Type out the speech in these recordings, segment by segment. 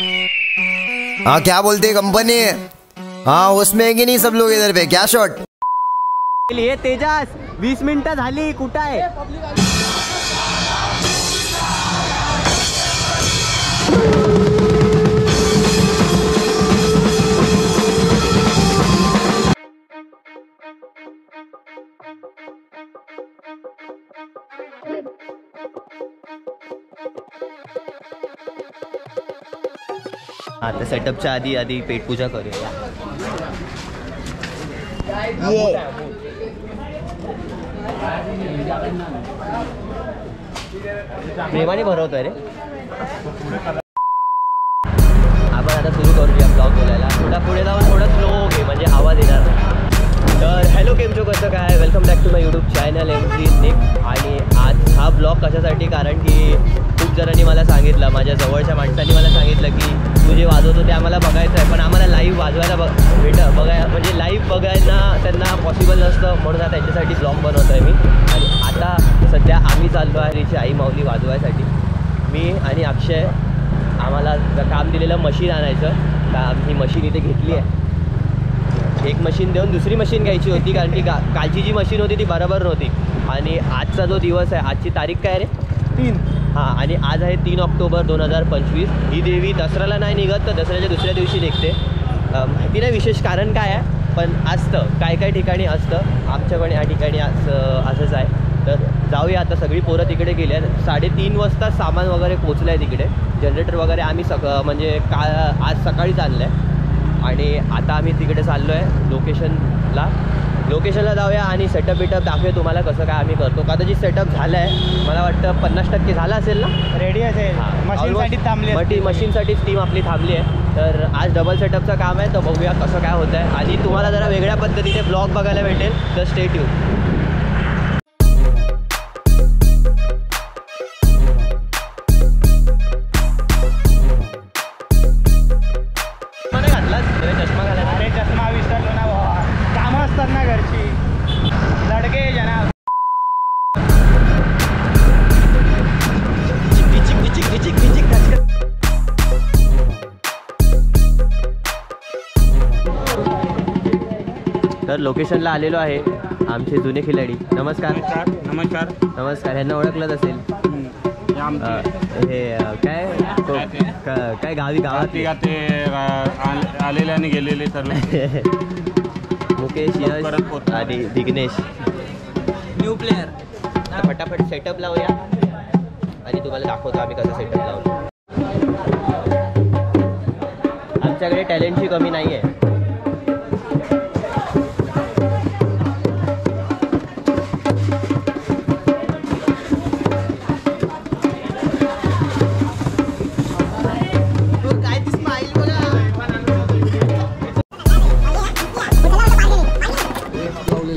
हाँ क्या बोलते कंपनी? हाँ उसमें है कि नहीं सब लोग इधर पे? क्या शॉट लिए तेजस 20 मिनिटं झाली, कुठं आहे? आता सेटअपच्या आधी पेटपूजा करूया. प्रेमाने भरवतोय रे. आपण आता सुरू करूया ब्लॉग बोलायला. थोडा पुढे जाऊन थोडा स्लो घे म्हणजे आवाज येणार नाही. तर हॅलो केम शो कसं काय, welcome back to my YouTube channel MC Nick. आणि आज हा ब्लॉग कशासाठी, कारण की खूप जणांनी मला सांगितलं, माझ्या जवळच्या माणसांनी मला सांगितलं की तू जे वाजवतो ते आम्हाला बघायचं आहे, पण आम्हाला लाईव्ह वाजवायला बघायला म्हणजे लाईव्ह बघायला त्यांना पॉसिबल नसतं, म्हणून आता त्यांच्यासाठी ब्लॉग बनवतो आहे मी. आणि आता सध्या आम्ही चाललो आहे तिची आई माऊली वाजवायसाठी. मी आणि अक्षय आम्हाला काम दिलेलं मशीन आणायचं. तर ही मशीन इथे घेतली आहे. एक मशीन देऊन दुसरी मशीन घ्यायची होती, कारण की कालची जी मशीन होती ती बरोबर नव्हती. आणि आजचा जो दिवस आहे, आजची तारीख काय रे? 3. हां, आणि आज आहे 3 ऑक्टोबर 2025. ही देवी दसऱ्याला नाही निघत, तर दसऱ्याच्या दुसऱ्या दिवशी निघते. माहिती नाही विशेष कारण काय आहे, पण असतं काय ठिकाणी असतं. आमच्या पण या ठिकाणी असंच आहे. तर जाऊया आता. सगळी पोरं तिकडे गेली आहेत. 3:30 वाजता सामान वगैरे पोचलं आहे तिकडे. जनरेटर वगैरे आम्ही म्हणजे आज सकाळीच आणलं आहे. आणि आता आम्ही तिकडे चाललो आहे लोकेशनला जाऊया आणि सेटअप दाखवूया तुम्हाला कसं काय आम्ही करतो. का तर जी सेटअप झालं आहे मला वाटतं 50% झालं असेल ना, रेडी असेल. मशीनसाठीच टीम आपली थांबली आहे. तर आज डबल सेटअपचं काम आहे, तर बघूया कसं काय होतं आहे. आणि तुम्हाला जरा वेगळ्या पद्धतीने ब्लॉग बघायला भेटेल, तर स्टे ट्यून. चष्मा विसरलो ना बाबा, कामं असतात ना घरची. लडके जनाब. तर लोकेशनला आलेलो आहे आमचे जुने खिलाडी. नमस्कार. नमस्कार. नमस्कार. ह्यांना ओळखलंच असेल. हे काय गावात आलेले आणि गेलेले सर्व. मुकेश, यश आणि विघ्नेश न्यू प्लेअर. फटाफट सेटअप लावूया आणि तुम्हाला दाखवतो आम्ही कसं सेटअप लावतो. आमच्याकडे टॅलेंटची कमी नाही आहे.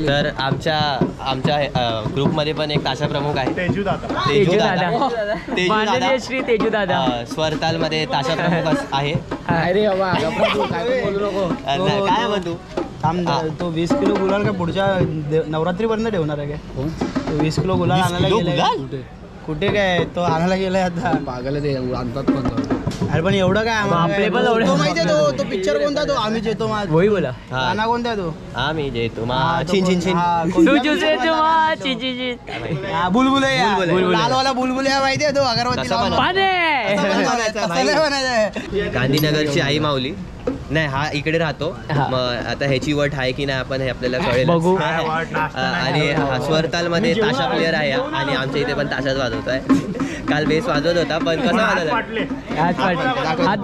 तर आमच्या ग्रुपमध्ये पण एक ताशा प्रमुख आहे, तेजू दादा. स्वरतालमध्ये ताशा प्रमुख आहे. अरे बाबा बोलू नको. काय म्हणतो तो 20 किलो गुलाल का पुढच्या नवरात्रीपर्यंत ठेवणार आहे काय? तो 20 किलो गुलाल आणायला गेलाय. कुठे काय तो आणायला गेलाय आता? पागल ते आणतात पण. अरे पण एवढं काय तो माहिती आहे तो पिक्चर कोणता? तो आम्ही जेतो वही बोला. गाणं कोणता आहे तो? आम्ही जेतो बुलबुलैया. लालवाला बुलबुलैया माहिती आहे तो? अगरबत्ती गांधीनगरची आई माऊली. नाही, हा इकडे राहतो. मग आता ह्याची वट आहे की नाही आपण हे आपल्याला कळेल बघू. आणि स्वरतालमध्ये ताशा प्लेअर आहे आणि आमच्या इथे पण ताशाच वाजवत आहे. काल बेस वाजवत होता, पण कसं वाजवला? हात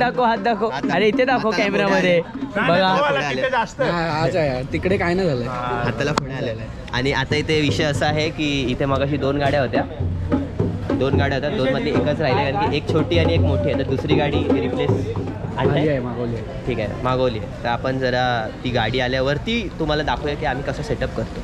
दाखव. अरे इथे दाखव कॅमेरामध्ये बघा. तिकडे काय नाही झालं, हाताला पुढे आलेलं आहे. आणि आता इथे विषय असा आहे की इथे मगाशी 2 गाड्या होत्या. 2 मध्ये एकच राहिले, कारण की एक छोटी आणि एक मोठी आहे. तर दुसरी गाडी रिप्लेस ठीक आहे, मागवली आहे. तर आपण जरा ती गाडी आल्यावरती तुम्हाला दाखवूया की आम्ही कसं सेटअप करतो.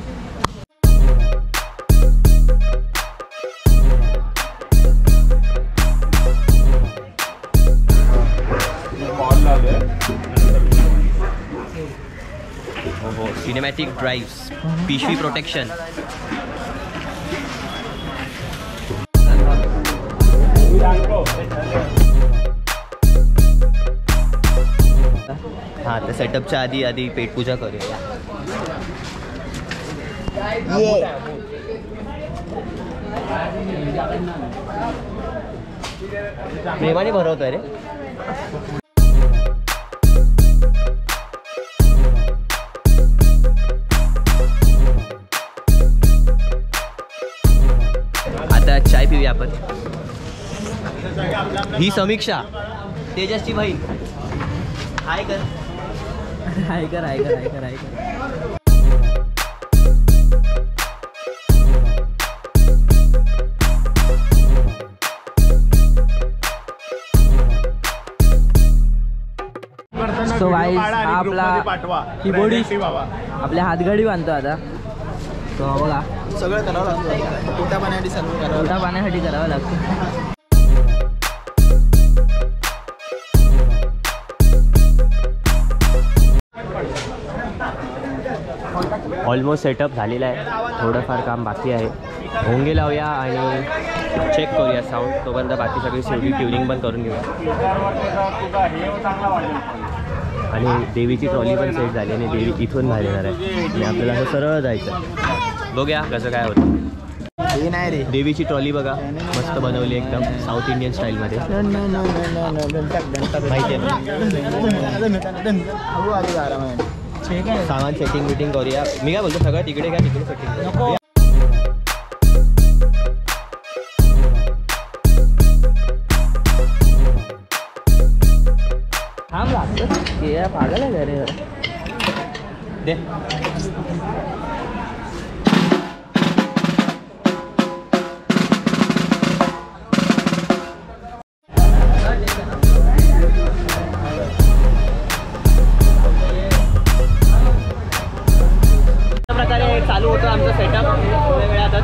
हो, सिनेमॅटिक ड्राईव्स, पिशवी प्रोटेक्शन. हां तर सेटअपच्या आधी आधी पेटपूजा करूया. प्रेमाने भरवतोय रे. आता चाय पिऊया आपण. ही समीक्षा तेजसची बहीण. हाय कर. हाय कर हाय कर हाय कर हाय कर. सो गाईज हा आपला कीबोर्डी आपल्या हातगाडी बांधतो आता. तो बघा सगळं करावं लागतं. पोटा पाण्यासाठी सर्व करावं. पोटा पाण्यासाठी करावं लागतं. ऑलमोस्ट सेटअप झालेला आहे. थोडंफार काम बाकी आहे. भोंगे लावूया आणि चेक करूया साऊंड. तोपर्यंत बाकी सगळी शेवटी ट्युनिंग पण करून घेऊया. आणि देवीची ट्रॉली पण सेट झाली आणि देवी इथून बाहेर येणार आहे आणि आपल्याला असं सरळ जायचं. बघूया कसं काय होतं. हे नाही रे. देवीची ट्रॉली बघा मस्त बनवली एकदम साऊथ इंडियन स्टाईलमध्ये. माहिती आहे सामान सेटिंग बिटिंग करूया. मी काय बोलतो सगळं तिकडे काय तिकडे सेटिंग नको. थांब लागतं हे पागल आहे घरी दे. प्रकारे चालू होतं आमचं सेटअप थोड्या वेळातच.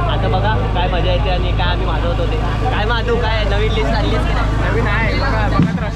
आता बघा काय मजा येते आणि काय आम्ही वाजवत होते. काय माधू काय नवीन लिस्ट आली आहे? नवीन आहे बघत राहा.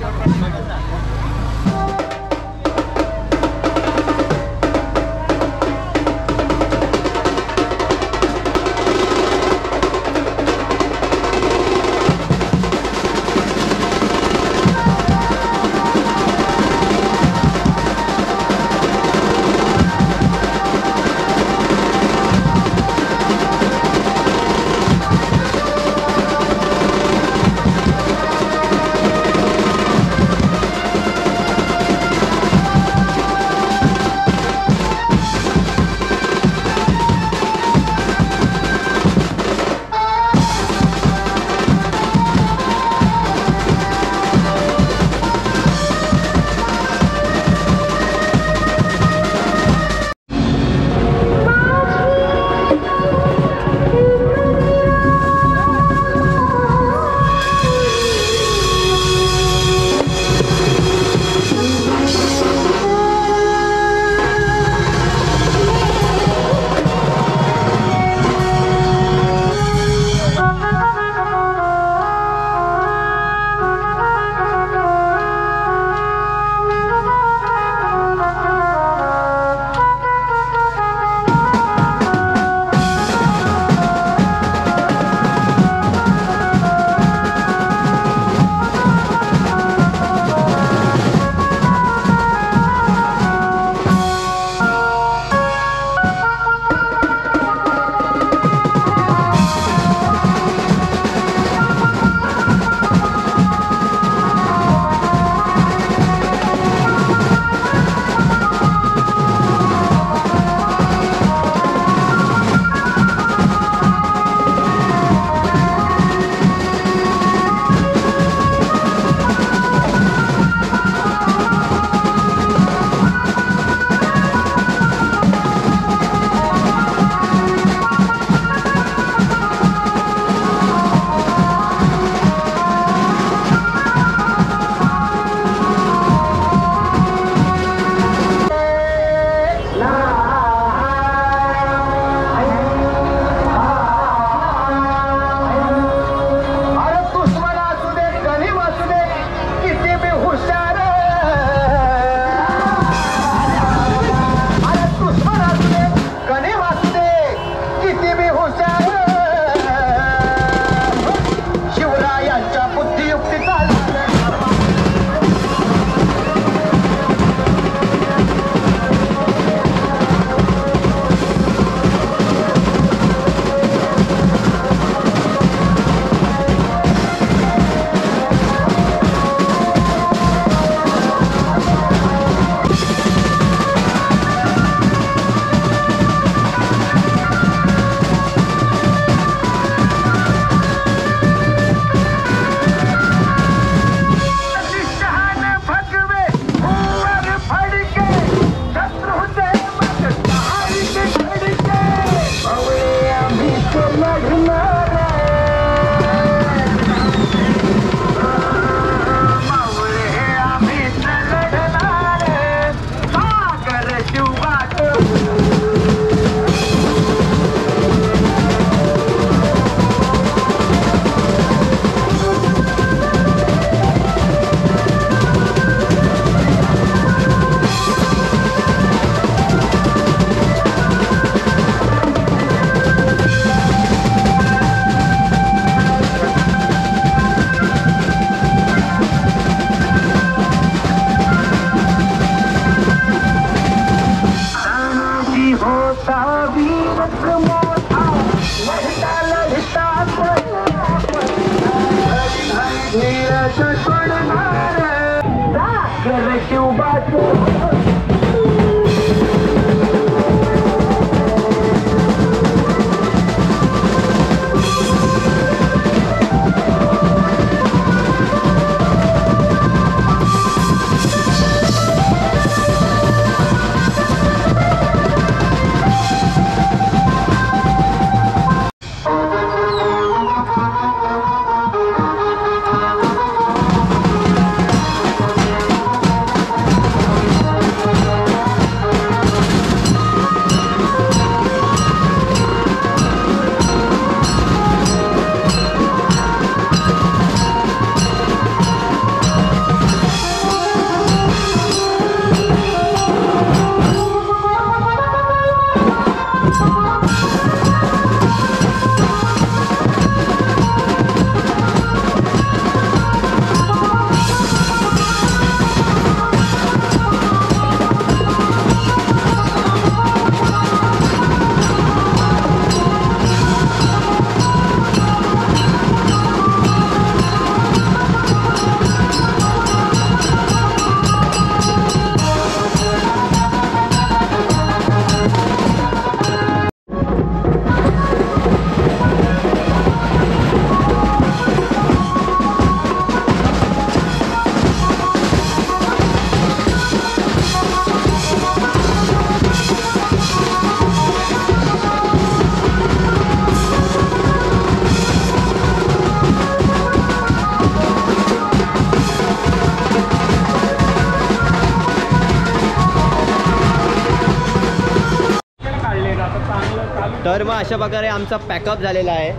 तर मग अशा प्रकारे आमचा पॅकअप झालेला आहे.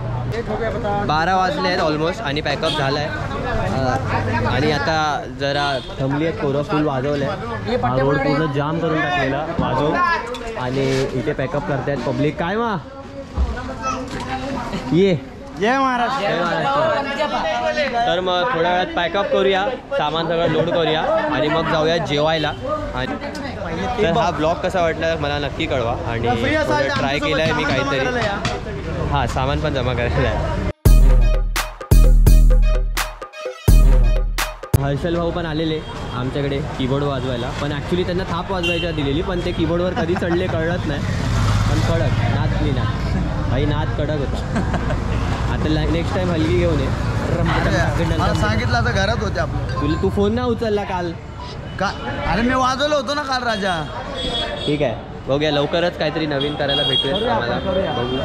12 वाजले आहेत ऑलमोस्ट आणि पॅकअप झाला आहे. आणि आता जरा थंबली आहेत पोरं, फुल वाजवलं आहे. हा रोड पूर्ण जाम करून टाकलेला वाजवून आणि इथे पॅकअप करतायत पब्लिक. काय मा ये जय महाराष्ट्र. जय महाराष्ट्र. तर मग थोड्या वेळात पॅकअप करूया, सामान सगळं लोड करूया आणि मग जाऊया जेवायला. आणि तर हा ब्लॉग कसा वाटला मला नक्की कळवा. आणि ट्राय केला आहे मी काहीतरी. हां, सामान पण जमा करायला आहे. हर्षल भाऊ पण आलेले आमच्याकडे कीबोर्ड वाजवायला, पण ॲक्च्युली त्यांना थाप वाजवायच्या दिलेली, पण ते कीबोर्डवर कधी चढले कळत नाही. पण कडक नाचली ना भाई, नाच कडक होता. आता नेक्स्ट टाइम हलगी घेऊन ये. सांगितलं तर घरात होते आपलं. तुला तू फोन नाही उचलला काल का? अरे मी वाजवलं होतो ना काल राजा. ठीक आहे, बघूया लवकरच काहीतरी नवीन करायला भेटूया आम्हाला. बघू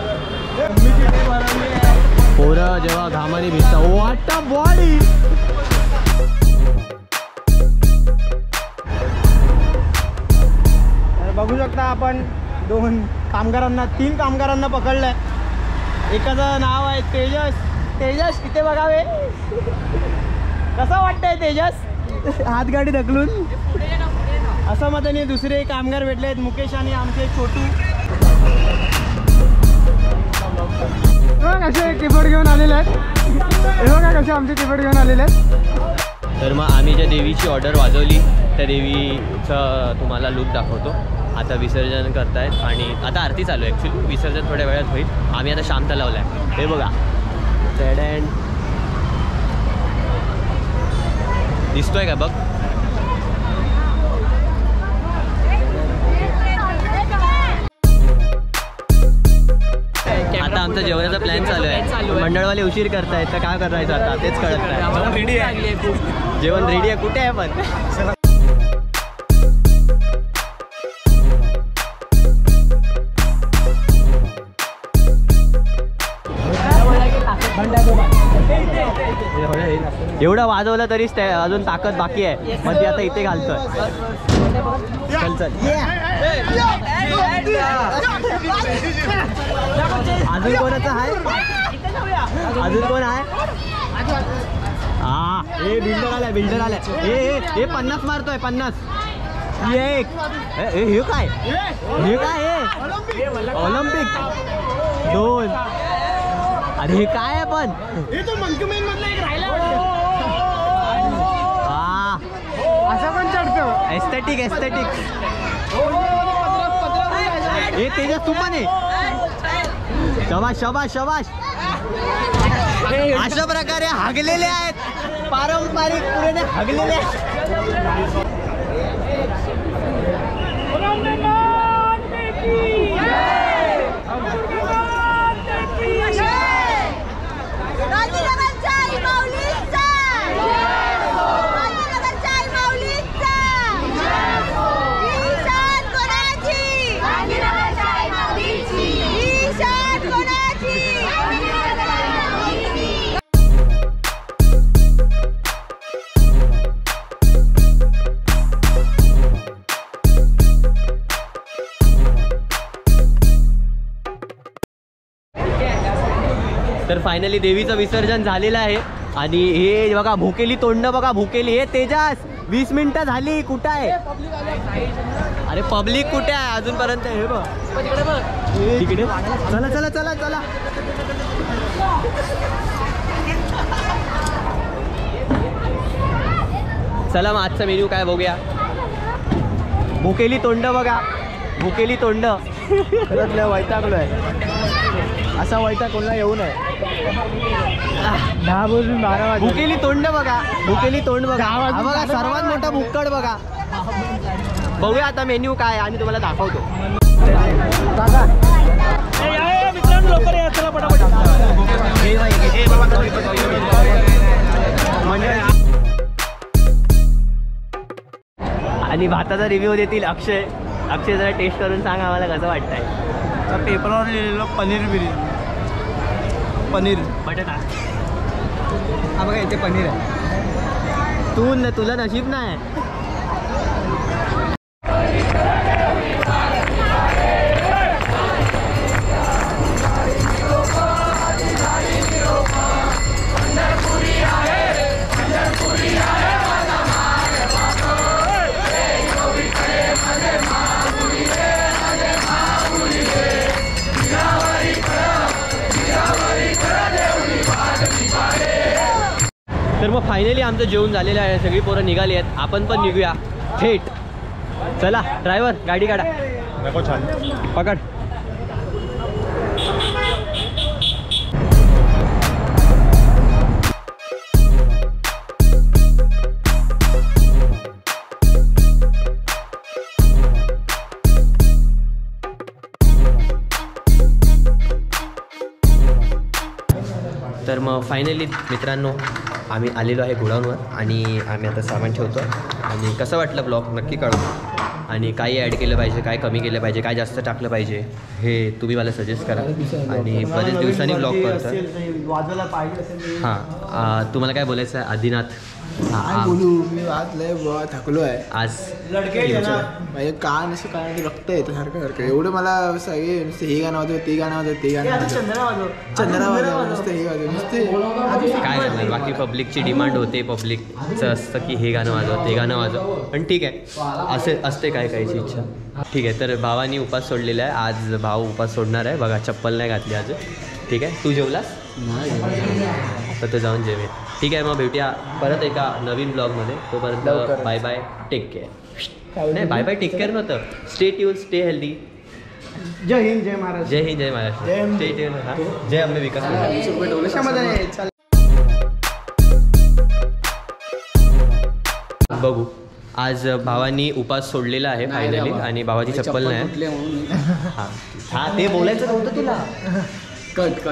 पोरं जेव्हा घामाने भिजतात. What a body. बघू शकता आपण 3 कामगारांना पकडलंय. एकाचं नाव आहे तेजस. तेजस इथे बघावे. कसं वाटतंय तेजस? हातगाडी ढकलून असं मताने दुसरे कामगार भेटले आहेत, मुकेश आणि आमचे छोटू. कसे कीबोर्ड घेऊन आलेले आहेत. हे बघा कसे आमचे कीबोर्ड घेऊन आलेले आहेत. तर मग आम्ही ज्या देवीची ऑर्डर वाजवली त्या देवीचं तुम्हाला लूक दाखवतो. आता विसर्जन करतायत आणि आता आरती चालू आहे. ॲक्च्युली विसर्जन थोड्या वेळात होईल. आम्ही आता शांत लावला आहे. हे बघा डेड दिसतोय का बघ. आता आमचा जेवणाचा प्लॅन चालू आहे. मंडळवाले उशीर करतायत तर काय करायचं आता तेच कळत नाही. रेडी आहे, जेवण रेडी आहे. कुठे आहे पण? एवढं वाजवलं तरीच अजून ताकद बाकी आहे. मग ती आता इथे घालतोय. चल चल. अजून कोणाचं आहे? अजून कोण आहे? हा, हे बिल्डर आलाय. हे 50 मारतोय. 50. एक हे काय ऑलिम्पिक 2. अरे हे काय आहे पण? हा, असं पण चढतो. एस्थेटिक. हे तेजस तू पण आहे. शाबाश. अशा प्रकारे हागलेले आहेत, पारंपरिक पुरेने हागलेले आहेत. तर फायनली देवीचं विसर्जन झालेलं आहे आणि हे बघा भुकेली तोंड बघा, भुकेली. हे तेजास 20 मिनिटं झाली, कुठं आहे? अरे पब्लिक कुठे आहे अजूनपर्यंत? हे बघ तिकडे. चला चला चला चला. चला मग आजचा मेन्यू काय बघूया. भुकेली तोंड बघा, भुकेली तोंड. खरंच लय वैतागलोय, असा वैताग कोणाला येऊ नये. 10 वाजून 12 वाजले. भुकेली तोंड बघा, भुकेली तोंड बघा. हा बघा सर्वात मोठा भुक्कड बघा. बघूया आता मेन्यू काय आणि तुम्हाला दाखवतो. मित्रांनो लवकर या, चला पटापट. आणि भाताचा रिव्ह्यू देतील अक्षय. अक्षय जरा टेस्ट करून सांग आम्हाला कसं वाटतंय. पेपरवर लिहिलेलं पनीर बिर्याणी, पनीर बटाटा. हा बघा इथे पनीर आहे. तुला नशीब नाही. तर मग फायनली आमचं जेवण झालेलं आहे, सगळी पोरं निघाली आहेत, आपण पण निघूया थेट. चला ड्रायव्हर गाडी काढा. पकड. तर मग फायनली मित्रांनो आम्ही आलेलो आहे गोडाऊनवर आणि आम्ही आता सामान ठेवतो. आणि कसं वाटलं ब्लॉग नक्की कळू. आणि काही ॲड केलं पाहिजे, काय कमी केलं पाहिजे, काय जास्त टाकलं पाहिजे हे तुम्ही मला सजेस्ट करा. आणि बरेच दिवसांनी ब्लॉग करतो. हां तुम्हाला काय बोलायचं आहे आदिनाथ? बोलू मी आज लय थकलो आहे आज. माझे कान असं काय रक्त येतं सारखं एवढं मला सगळे नुसते हे गाणं वाजव, ते गाणं वाजव, ते गाणं वाजव, चंद्रा वाजव, नुसते हे वाजव, नुसते. काय करणार, बाकी पब्लिकची डिमांड होते, पब्लिकचं असतं की हे गाणं वाजव, ते गाणं वाजव. पण ठीक आहे, असे असते काय कायची इच्छा. ठीक आहे. तर भावानी उपास सोडलेला आहे आज. भाऊ उपास सोडणार आहे बघा, चप्पल नाही घातली आज. ठीक आहे. तू जेवलास? आता तर जाऊन जेवे. ठीक आहे. मग भेटूया परत एका नवीन ब्लॉगमध्ये. तोपर्यंत बाय बाय, टेक केअर. नाही बाय बाय टेक केअर नव्हतं, स्टे ट्यून, स्टे हेल्दी. जय हिंद, जय महाराज. जय हिंद, जय महाराष्ट्र. Stay tuned. हां जय अंबे विकास. बघू. आज भावानी उपास सोडलेला आहे फायनली आणि भावाची चप्पल नाही. हां ते बोलायचं नव्हतं तुला. कट